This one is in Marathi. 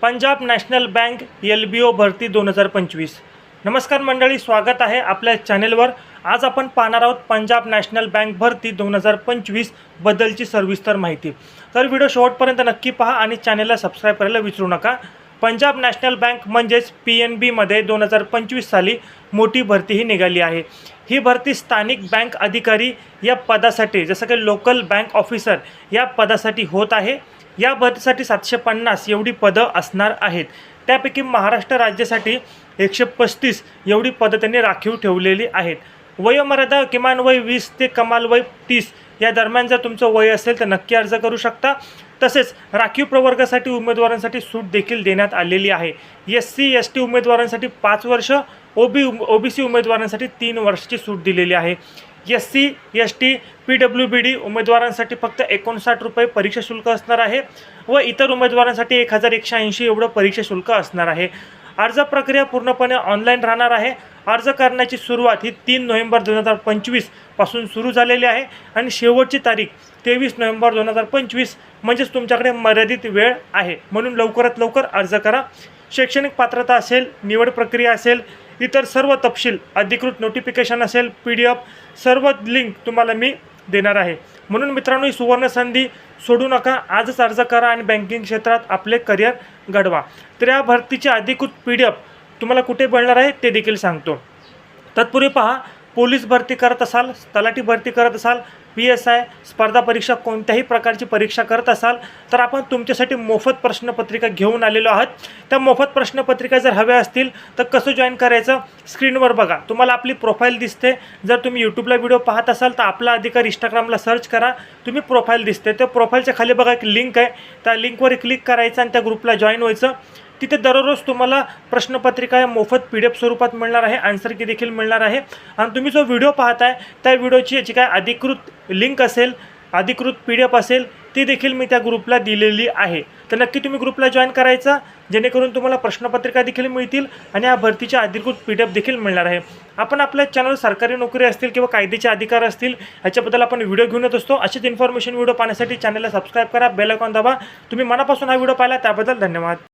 पंजाब नॅशनल बँक LBO भरती 2025। नमस्कार मंडळी, स्वागत आहे आपल्या चॅनेलवर। आज आपण पाहणार आहोत पंजाब नॅशनल बँक भरती 2025 बद्दलची सविस्तर माहिती। तर व्हिडिओ शेवटपर्यंत नक्की पहा आणि चॅनेलला सबस्क्राइब करायला विसरू नका। पंजाब नॅशनल बँक म्हणजेच PNB मध्ये 2025 साली मोठी भरती ही निघाली आहे। ही भरती स्थानिक बँक अधिकारी या पदासाठी, जसं की लोकल बँक ऑफिसर या पदासाठी होत आहे। या भरतीसाठी 750 एवढी पदं असणार आहेत। त्यापैकी महाराष्ट्र राज्यासाठी 135 एवढी पदं त्यांनी राखीव ठेवलेली आहेत। वयोमर्यादा किमान वय 20 ते कमाल वय 30 या दरम्यान जर तुमचं वय असेल तर नक्की अर्ज करू शकता। तसेच राखीव प्रवर्गासाठी उमेदवारांसाठी सूट देखील देण्यात आलेली आहे। SC ST उमेदवारांसाठी 5 वर्ष, OBC उमेदवारांसाठी 3 वर्षाची सूट दिलेली आहे। SC ST PWBD उमेदवारांसाठी फक्त 59 रुपये परीक्षा शुल्क असणार आहे व इतर उमेदवारांसाठी 1180 एवढं परीक्षा शुल्क असणार आहे। अर्ज प्रक्रिया पूर्णपणे ऑनलाईन राहणार आहे। अर्ज करण्याची सुरुवात ही 3 नोव्हेंबर 2025 पासून सुरू झालेली आहे आणि शेवटची तारीख 23 नोव्हेंबर 2025 म्हणजेच तुमच्याकडे मर्यादित वेळ आहे, म्हणून लवकरात लवकर अर्ज करा। शैक्षणिक पात्रता असेल, निवड प्रक्रिया असेल, इतर सर्व तपशील, अधिकृत नोटिफिकेशन असेल, PDF सर्व लिंक तुम्हाला मी देणार आहे। म्हणून मित्रांनो, ही सुवर्ण संधी सोडू नका। आजच अर्ज करा आणि बँकिंग क्षेत्रात आपले करिअर घडवा। तर या भरतीची अधिकृत PDF तुम्हाला कुठे मिळणार आहे ते देखील सांगतो। तत्पूर्वी पहा, पोलीस भरती करत असाल, तलाठी भरती करत असाल, PSI स्पर्धा परीक्षा कोणत्याही प्रकारची परीक्षा करत असाल तर आपण तुमच्यासाठी मोफत प्रश्नपत्रिका घेऊन आलेलो आहोत। त्या मोफत प्रश्नपत्रिका जर हव्या असतील तर कसं जॉईन करायचं, स्क्रीनवर बघा तुम्हाला आपली प्रोफाईल दिसते। जर तुम्ही यूट्यूबला व्हिडिओ पाहत असाल तर आपला अधिकार इंस्टाग्रामला सर्च करा, तुम्ही प्रोफाईल दिसते। त्या प्रोफाईलच्या खाली बघा एक लिंक आहे, त्या लिंकवर क्लिक करायचं आणि त्या ग्रुपला जॉईन व्हायचं। तिथे दररोज तुम्हाला प्रश्नपत्रिका मोफत PDF स्वरूपात मिळणार आहे, आन्सर की देखील मिळणार आहे। आणि तुम्ही जो व्हिडिओ पाहताय त्या व्हिडिओची जी काय अधिकृत लिंक असेल, अधिकृत PDF असेल ती देखील मी त्या ग्रुपला दिलेली आहे। तर नक्की तुम्ही ग्रुपला जॉईन करायचा, जेणेकरून तुम्हाला प्रश्नपत्रिका देखील मिळतील आणि या भरतीचे अधिकृत PDF देखील मिळणार आहे। आपण आपल्या चॅनल सरकारी नोकरी असतील किंवा कायद्याचे अधिकार असतील याच्याबद्दल आपण व्हिडिओ घेऊन येत असतो। अशीच इन्फॉर्मेशन व्हिडिओ पाहण्यासाठी चॅनलला सबस्क्राइब करा, बेल आयकॉन दाबा। तुम्ही मनापासून हा व्हिडिओ पाहिला त्याबद्दल धन्यवाद।